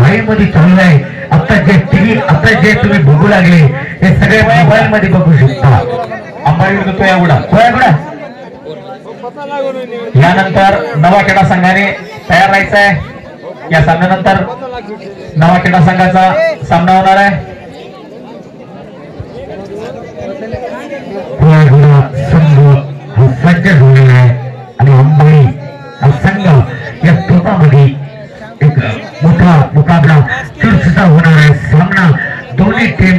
Live मध्ये चालू आहे. आता जे टीव्ही आता जे तुम्ही बघू लागले हे सगळे मोबाईल मध्ये बघू शकता. अंबारी विरुद्ध एवढा यानंतर नवा क्रीडा संघाने तयार राहायचं आहे. या सामन्यानंतर नवा क्रीडा संघाचा सामना होणार आहे. संघ सज्ज झालेला आहे आणि अंबारी हा संघ या तोटामध्ये एक मोठा मुकाबला चुरशीचा होणार आहे. सामना दोन्ही टीम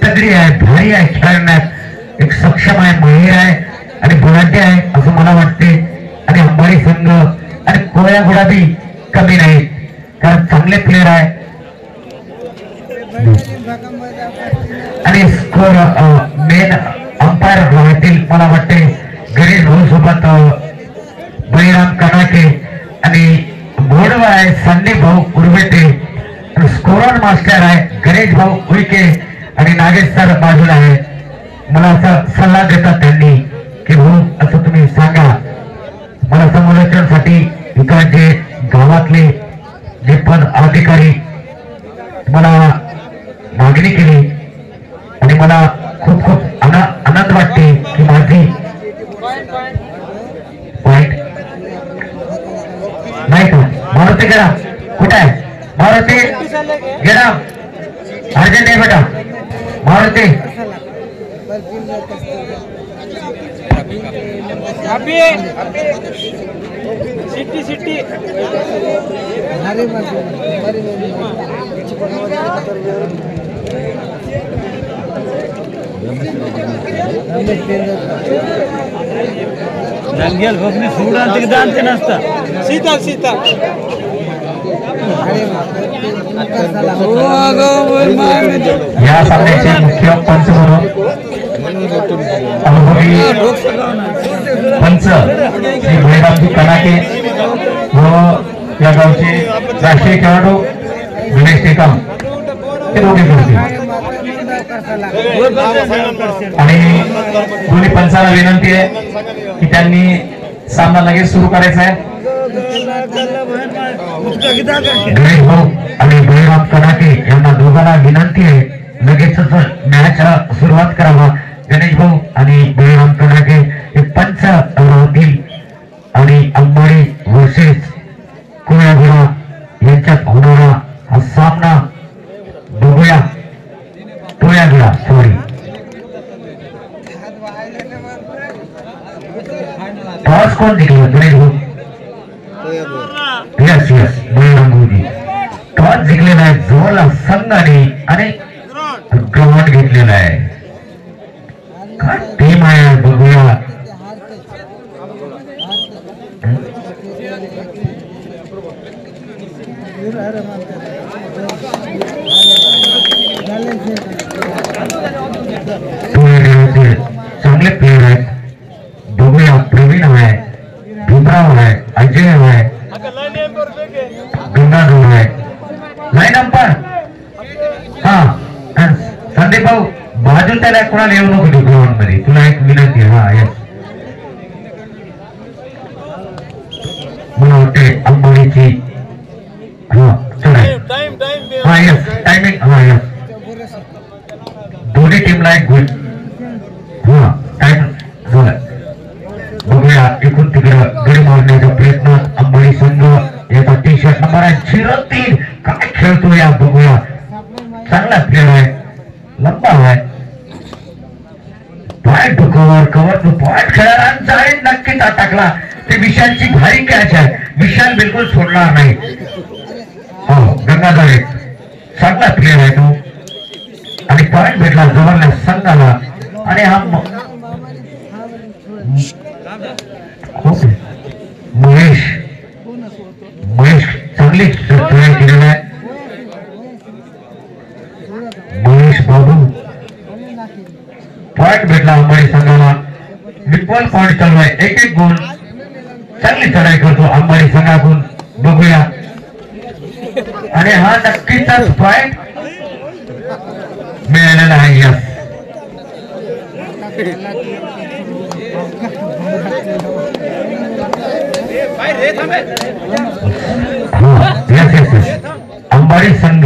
तगडी आहे, भारी आहे, खेळण्यात एक सक्षम आहे, माहिर आहे आणि बुलंदी आहे असं मला वाटते. आणि अंबारी संघ आणि कोया गुलाबी कमी नाही कारण चांगले प्लेयर आहे. आणि स्कोर मेन अंपायर राहतील मला वाटते गणेश भाऊ सोबत बळीराम कनाके आणि घोडवा आहे संदीप भाऊ उर्वेटे. स्कोरर मास्टर आहे गणेश भाऊ उईके आणि नागेश सर बाजूला आहे. मला असा सल्ला देतात त्यांनी की भाऊ असं तुम्ही सांगा. मला समालोचनासाठी इकडचे गावातले जे पद अधिकारी मला मागणी केली आणि मला खूप खूप आनंद वाटते की माझी पॉइंट नाही का मारुती गेला कुठे आहे मारुती गेला अर्जंट आहे बेटा मारुती सिटी सिटी रंगेल भोगने सूडा तक जानते नसता सीता सीता या सामन्याचे मुख्य पंच म्हणून अनुभवी पंच श्री भैरामजी कनाके व या गावचे राष्ट्रीय खेळाडू गणेश टेकम हे दोघे करतील. आणि दोन्ही पंचाला विनंती आहे की त्यांनी सामना लगेच सुरू करायचा आहे. गणेश भाऊ आणि बळीराम कनाके यांना दोघांना विनंती आहे लगेचच मॅच सुरुवात करावा. गणेश भाऊ आणि बळीराम कनाके हे पंच राहतील आणि अंबारी वर्सेस कोयागुडा यांच्यात होणारा हा सामना बघूया. कोयागुडा सॉरी टॉस कोण जिंकलं गणेश भाऊ? यस यस बळीराम भाऊजी टॉस जिंकलेला आहे. जोरला संघाने आणि ग्राउंड घेतलेला आहे. काय टीम आहे बघूया. चांगले प्लेयर आहेत बघूया. प्रवीण आहे, भीमराव आहे, अजय आहे, गंगाधर आहे. लाईन अंपर हा संदीप भाऊ बाजू त्याला कोणाला येऊ नको तू ग्राउंड मध्ये तुला एक विनंती आहे. हा येस मला वाटते अंबाडीची हा चला हा येस टायमिंग हा येस दोन्ही टीमला एक गुण हा टाइम झाला. बघूया एकूण तिकडं गडी मारण्याचा प्रयत्न अंबाडी संघ याचा टी शर्ट नंबर आहे 03 काय खेळतो या बघूया. चांगला प्लेयर आहे, लंबा आहे, point cover cover two point खेळाडूंचा नक्कीच टाकला. ते विशालची भारी कॅच आहे, विशाल बिलकुल सोडणार नाही. हो गंगाधर चांगला प्लेयर आहे तो आणि पॉइंट भेटला जवळला संघाला. आणि हा महेश महेश चांगली ट्राय केलेला आहे. महेश बाबू पॉइंट भेटला अंबाडी संघाला. इक्वल पॉइंट चालू आहे, एक एक गुण. चांगली चढाई करतो अंबाडी संघाकडून बघूया. आणि हा नक्कीच पॉइंट मिळालेला आहे. यस अंबाडी संघ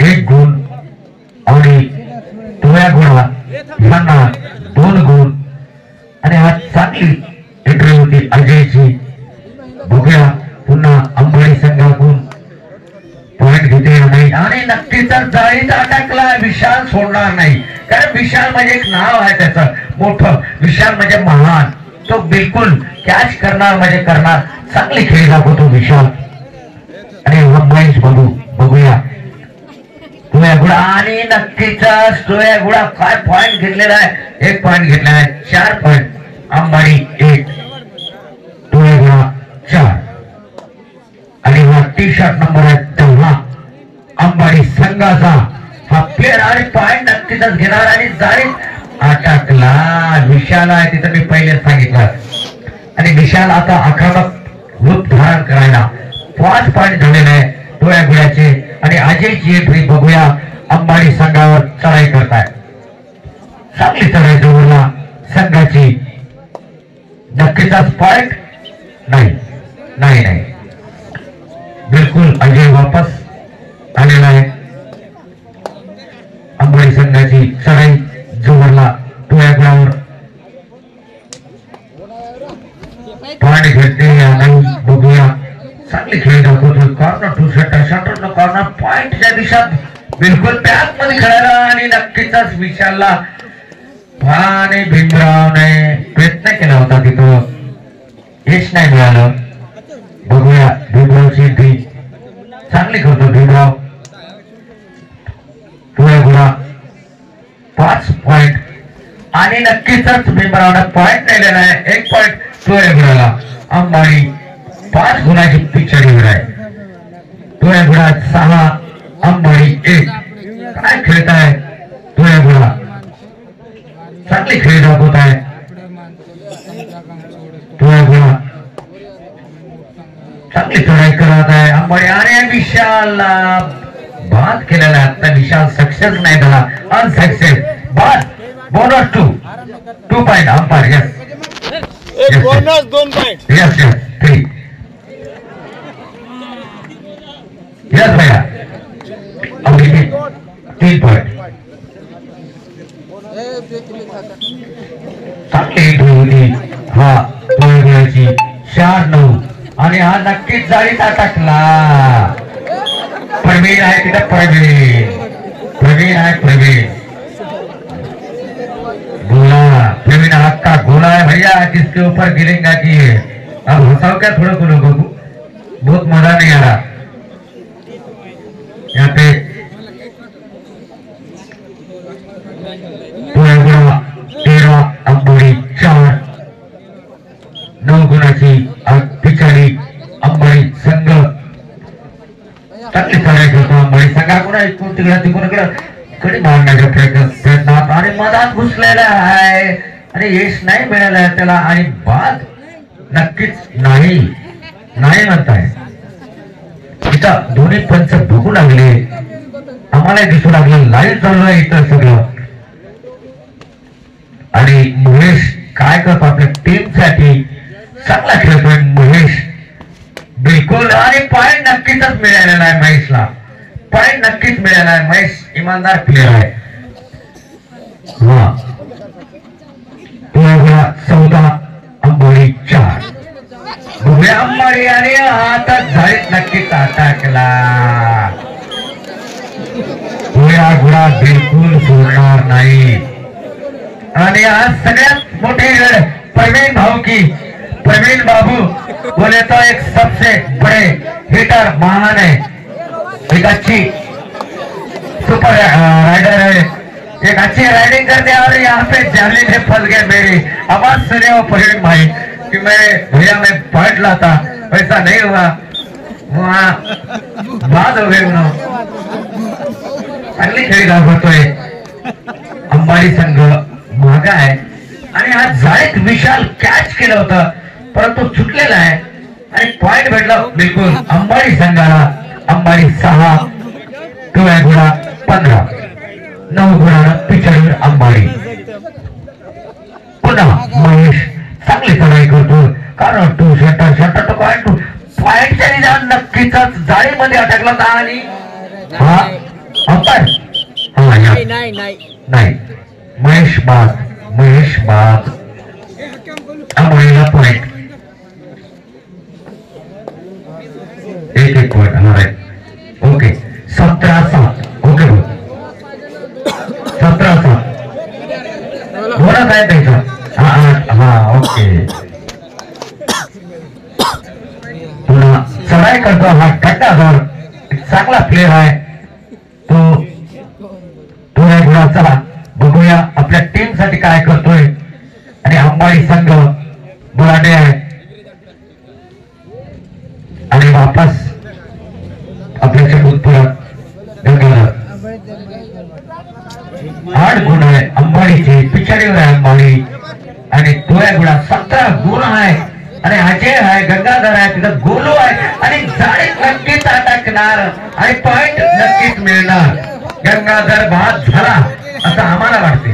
1 गुण आणि टोळ्या गुणा यांना 2 गुण आणि आज चांगली एंट्री होती अजयची. बघूया पुन्हा अंबाडी संघाकडून पॉइंट घेते नाही आणि नक्कीच जाळीत अटकला. विशाल सोडणार नाही कारण विशाल म्हणजे एक नाव आहे त्याचं मोठं. विशाल म्हणजे महान. तो बिलकुल कॅच करणार म्हणजे करणार. चांगली खेळ दाखवतो विशाल. आणि महेश बाबू बघूया टोळ्यागुडा आणि नक्कीच टोळ्यागुडा काय पॉइंट घेतलेला आहे. 1 पॉइंट घेतलेला आहे. 4 पॉइंट अंबाडी 1 टोळ्यागुडा 4 आणि हा टी शर्ट नंबर आहे 10 अंबाडी संघाचा. हा प्लेअर आणि पॉइंट नक्कीच घेणार आणि जाळीत अटकला. विशाल आहे तिथं मी पहिले सांगितलं. आणि विशाल आता आक्रमक रूप धारण करायला 5 पॉइंट झालेले आहे टोळ्या गुड्याचे. आणि अजयची एंट्री बघूया अंबाडी संघावर चढाई करताय. चांगली चढाई जवळला संघाची. नक्कीच पॉइंट नाही नाही नाही बिलकुल अजय वापस आलेला आहे. अंबाडी संघाची चढाई जोरला टोळ्यागुडावर पॉइंट घेतले नाही बघूया. चांगली खेळ दाखवतो. कॉर्नर टू शटर कॉर्नर पॉइंटच्या दिशात बिलकुल पॅक मध्ये खेळायला आणि नक्कीच विशालला आणि भीमरावने प्रयत्न केला होता तिथं यश नाही मिळालं. बघूया भीमरावची एंट्री चांगली करतो भीमराव. टोळ्यागुडा 5 पॉइंट आणि नक्कीच भीमरावने पॉइंट नेलेला आहे. 1 पॉइंट टोळ्यागुडाला. अंबाडी 5 गुणाची पिछाडीवर आहे. टोळ्यागुडा 6 अंबाडी 1. काय खेळत आहे टोळ्यागुडा. चांगली खेळ दाखवत आहे टोळ्यागुडा. चांगली चढाई करत आहे अंबाडी आणि विशालला बाद केलेला आहे. आता विशाल सक्सेस नाही झाला. अनसक्सेस बाद. Bonus 2 point umpire. Yes bonus 2 point. Yes yes 3 yes भैया. अभी 3 पॉइंट. चांगली एंट्री होती हा टोळ्याची 4-9 आणि हा नक्कीच जाळीत अटकला. प्रवीण आहे तिथं. प्रवीण आहे. प्रवीण गोला. प्रवीण आपका गोला है भैया जिसके ऊपर गिरेगा कि अब हंसाओ क्या थोड़ा को लोगों को. बहुत मजा नहीं आ रहा यहाँ पे. 13 अंबाडी 4 9 गुणाची पिछाडी अंबाडी संघ. चांगली चढाई करतो अंबाडी संघाकडून. इकडून तिकडे कडे मारण्याच्या प्रयत्नात आणि मधात घुसलेला आहे आणि यश नाही मिळालं आहे त्याला. आणि बाद नक्कीच नाही म्हणताय. इथं दोन्ही पंच बघू लागले. आम्हाला दिसू लागलं लाईव्ह चालू आहे इथं सगळं. आणि महेश काय करतो आपल्या टीमसाठी. चांगला खेळतोय महेश बिलकुल. आणि पॉइंट नक्कीच मिळालेला आहे महेशला. पॉइंट नक्कीच मिळाला आहे. महेश इमानदार प्लेअर आहे. हा 14 अंबाडी 4 बघूया अंबाडी आणि हातात झाडीत नक्कीच अटकला. टोळ्यागुडा बिलकुल सोडणार नाही. आणि आज सगळ्यात मोठी गड प्रवीण भाऊ की प्रवीण बाबू बोले तो एक सबसे बड़े हिटर महान है. एक अच्छी सुपर राइडर है. एक अच्छी राइडिंग करते और यहाँ पे जाली में फंस गए. मेरी आवाज सुने हो प्रवीण भाई कि भैया मैं पढ़ रहा था वैसा नहीं हुआ. वहाँ बात हो गई. चांगली खेळी दाखवतोय अंबाडी संघ. मागा आहे आणि आज जाळीत विशाल कॅच केलं होतं परंतु चुकलेला आहे आणि पॉइंट भेटला बिलकुल अंबाडी संघाला. अंबाडी 6 टोळ्यागुडा 15 9 गुणानं पिछाडीवर अंबाडी. पुन्हा महेश चांगली चढाई करतो कारण टू शटर टू पॉइंटच्या निदान नक्कीच जाळीमध्ये अटकला आणि हा अंपायर हा या नाही महेश बाग पॉइंट एक पॉइंट हा राईट ओके 17-7 ओके 17-7 बोला काय त्याचा हा ओके पुन्हा चढाई करतो हा टक्कादार चांगला प्लेअर आहे तो एक गुणा चला बघूया आपल्या टीम साठी काय करतोय आणि अंबाडी संघ बुलाडे आहे आणि वापस आपल्या चेंडूत गंगाधर 8 गुण आहे अंबाडीचे पिछाडीवर आहे अंबाडी आणि तो एक गुणा 17 गुण आहे आणि अजय आहे गंगाधर आहे तिथं गोलू आहे आणि जाळीत नक्कीच अटकणार आणि पॉइंट नक्कीच मिळणार गंगाधर बाद झाला असं आम्हाला वाटते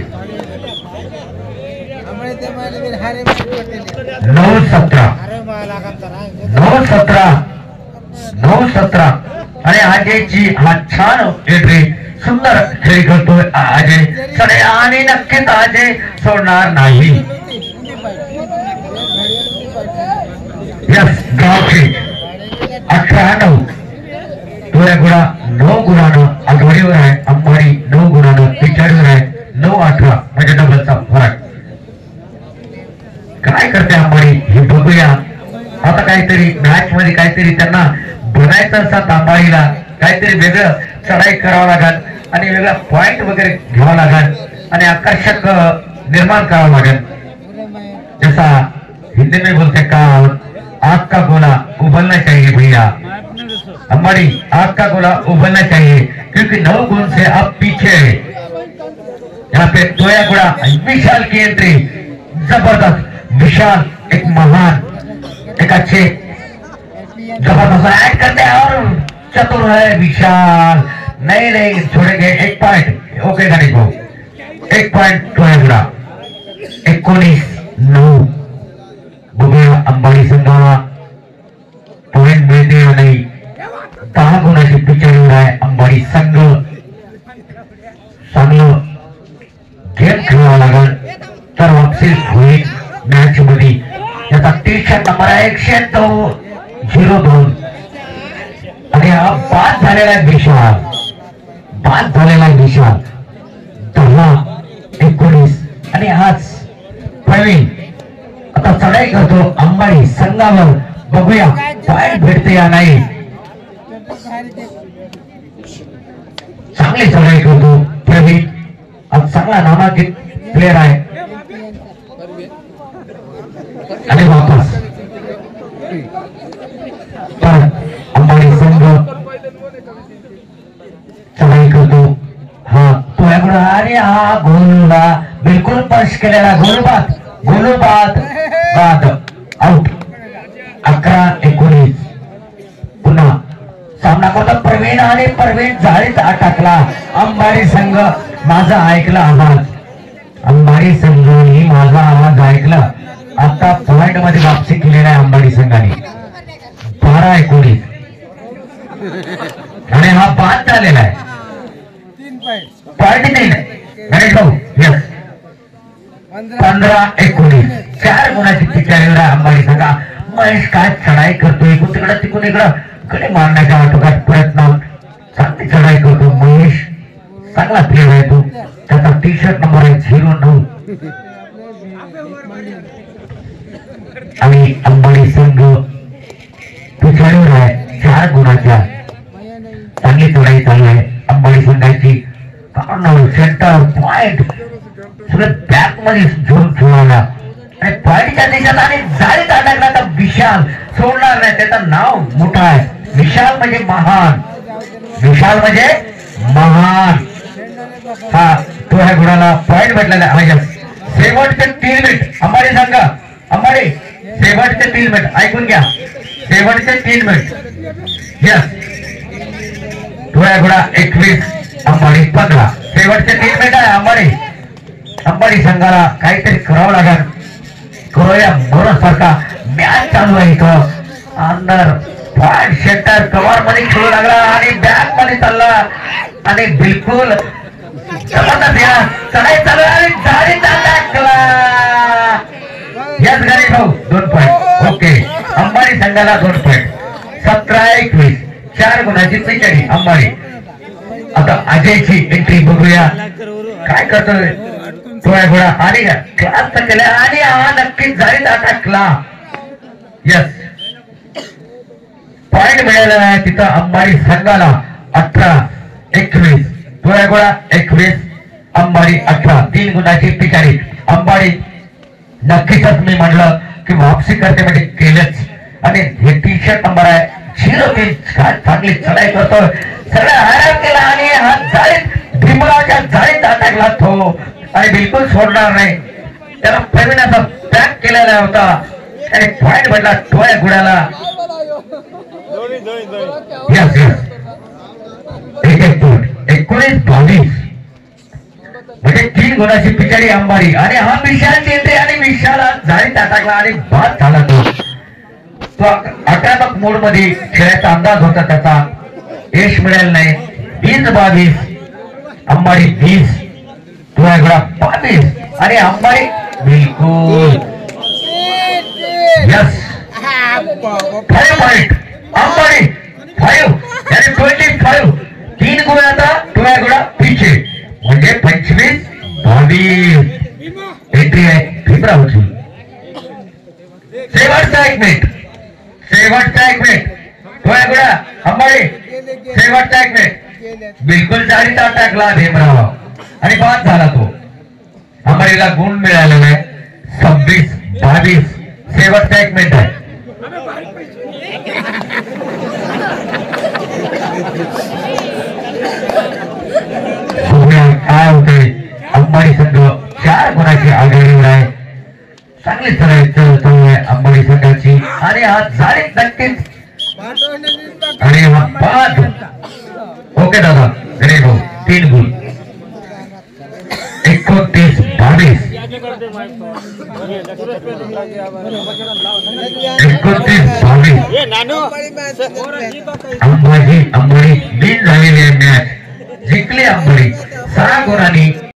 9-17 आणि अजयची हा छान एंट्री सुंदर खेळ करतोय अजय सडे आणि नक्कीच अजय सोडणार नाही यस गावची 18-9 थोड्या गुणा 9 गुणानं आघाडीवर आहे अंबाडी 9 गुणानं पिछाडीवर आहे 9-18 म्हणजे डबलचा फरक काय करते अंबाडी हे बघूया आता काहीतरी मॅच मध्ये काहीतरी त्यांना बनायचं असतात अंबाडीला काहीतरी वेगळं चढाई करावं लागेल आणि वेगळा पॉइंट वगैरे घ्यावा लागेल आणि आकर्षक निर्माण करावं लागेल जैसा हिंदी में बोलते का आग का गोला उबलना चाहिए भैया अंबाड़ी आग का गोला उबलना चाहिए क्योंकि 9 गुण से अब पीछे है यहाँ पे तोया गुड़ा विशाल की एंट्री जबरदस्त विशाल एक महान एक अच्छे जबरदस्त ऐड करते हैं और चतुर है विशाल नहीं छोड़ेंगे 1 पॉइंट ओके गणेश भाऊ 1 पॉइंट तोया गुड़ा 19-9 बघूया अंबाडी संघाला पॉइंट मिळते नाही 10 गुणाची पिछाडीवर आहे अंबाडी संघ चांगलं गेम खेळावा लागेल तर वापसी होईल मॅच मध्ये त्याचा टी-शर्ट नंबर आहे 102 आणि हा बाद झालेला आहे विशाल 10-19 आणि आज प्रवीण आता चढाई करतो अंबाडी संघावर बघूया पॉइंट भेटते या नाही चांगली चढाई करतो प्रवीण आज चांगला नामांकित प्लेअर आहे आणि वापस तर अंबाडी संघ चढाई करतो हा तो अरे हा गोलला बिलकुल स्पर्श केलेला गोलूबाद आउट 11-19 पुन्हा सामना करतो प्रवीण आणि प्रवीण जाळीत अटकला अंबाडी संघ माझा ऐकला आवाज अंबाडी संघाने माझा आवाज ऐकला आता पॉइंट मध्ये वापसी केलेला आहे अंबाडी संघाने 12-19 आणि हा बाद झालेला आहे पॉइंट नाही गणेश भाऊ यस 15-19 4 गुणाची पिछाडीवर आहे अंबाडी संघा महेश काय चढाई करतोय तिकडं इकडं कडे मारण्याच्या आटोकाट प्रयत्न चांगली चढाई करतो महेश चांगला प्लेअर आहे तो त्याचा टी-शर्ट नंबर आहे 09 आणि अंबाडी संघ पिछाडीवर आहे 4 गुणाच्या चांगली चढाई चालू आहे अंबाडी संघाची सेंटर पॉइंट सगळं बॅक मध्ये झोन ठेवला आणि पॉइंटच्या दिशेत आणि जाळीत अडकला तर विशाल सोडणार नाही त्याचं नाव मोठं आहे विशाल म्हणजे महान हा तो ह्या गुणाला पॉइंट भेटलेला आहे शेवटचे 3 मिनिट अंबाडी संघ अंबाडी शेवटचे 3 मिनिट ऐकून घ्या शेवटचे 3 मिनिट यस तो ह्या गुणा 21 अंबाडी 15 शेवटचे 3 मिनिट आहे अंबाडी संघाला काहीतरी करावं लागेल करूया मोरासारखा मॅच चालू आहे इथं अंदर पॉइंट सेंटर कव्हर मध्ये खेळू लागला आणि बॅक मध्ये चालला आणि बिलकुल जबरदस्त या चढाई चालू आहे आणि जाळीचा टाकला. याच गाडी भाऊ 2 पॉईंट. ओके अंबाडी संघाला 2 पॉईंट. 17-21 4 गुणाची पिचडी अंबाडी. आता अजयची एंट्री बघूया काय करतोय थोडा घोडा आणि क्लास केला आणि हा नक्कीच जाळीत अटकला. यस पॉइंट मिळालेला आहे तिथं अंबाडी संघाला. 18-21 थोडा घोडा 21 अंबाडी 18. 3 गुणाची पिचडी अंबाडी. नक्कीच मी म्हटलं की वापसी करते म्हणजे केलंच. आणि हे टी-शर्ट नंबर आहे 03. चांगली चढाई करतो सगळं हैराण केला आणि हा जाळीत भीमरावच्या जाळीत अटकला तो आणि बिलकुल सोडणार नाही. त्याला प्रवीणाचा पॅक केलेला होता आणि पॉइंट भेटला टोळ्या गुड्याला. यस यस 19-22 म्हणजे 3 गुणाची पिचडी अंबाडी. आणि हा विशालची येते आणि विशाला जाळीत अटकला आणि बाद झाला तो आक्रमक मोड मध्ये खेळायचा अंदाज होता त्याचा. यश मिळालं नाही. 20-22 अंबाडी 20 तुळागडा 22 आणि अंबाडी बिलकुल. यस 5 पॉइंट अंबाडी 5 यानी 25. 3 गुण आता तुळागडा पिछे म्हणजे 25-22 एंट्री आहे भीमरावची. शेवटचा 1 मिनिट. तुळागडा अंबाडी शेवटचा 1 मिनिट. बिलकुल जाळीत टाकला भीमराव आणि बाद झाला तो. अंबाडीला गुण मिळालेला आहे 26-22. शेवटचा 1 मिनिट आहे. काय होते अंबाडी संघ 4 गुणाची आघाडीवर आहे. चांगली चढाई अंबाडी संघाची आणि हा जाळीत नक्कीच आणि हा बाद. ओके दादा गणेश भाऊ 3 गुण. 29-22 अंबाडी बिन झालेली मॅच जिंकली अंबाडी 6 गुणांनी.